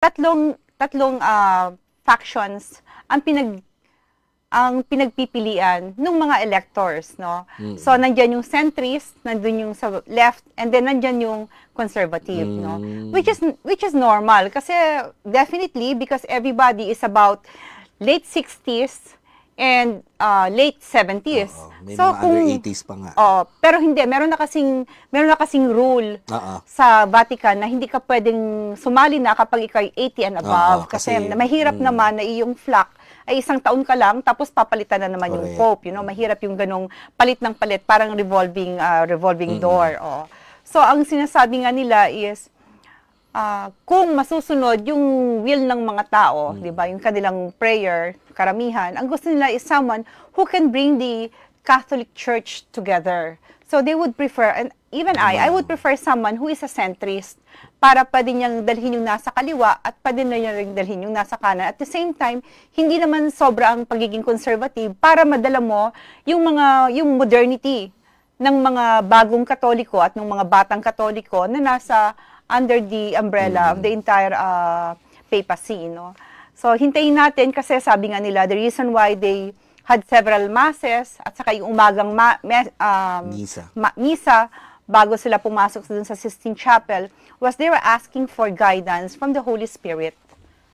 tatlong factions ang pinagpipilian ng mga electors, no? So nandiyan yung centrist, nandoon yung sa left, and then nandiyan yung conservative, no? Which is normal kasi definitely because everybody is about late 60s and late 70s. May so mga under 80s pa nga. Pero hindi, meron na kasing rule sa Vatican na hindi ka pwedeng sumali na kapag ikaw 80 and above kasi mahirap naman na iyong flock ay isang taon ka lang, tapos papalitan na naman yung Pope, you know, mahirap yung ganong palit ng palit, parang revolving door. So, ang sinasabi nga nila is, kung masusunod yung will ng mga tao, di ba, yung kanilang prayer, karamihan, ang gusto nila is someone who can bring the Catholic Church together. So, they would prefer, and even I would prefer someone who is a centrist, para pwede niyang dalhin yung nasa kaliwa at pwede na niyang dalhin yung nasa kanan. At the same time, hindi naman sobra ang pagiging conservative para madala mo yung modernity ng mga bagong Katoliko at ng mga batang Katoliko na nasa under the umbrella of the entire papacy, no? So, hintayin natin kasi sabi nga nila, the reason why they had several masses at saka yung umagang misa bago sila pumasok dun sa Sistine Chapel was they were asking for guidance from the Holy Spirit.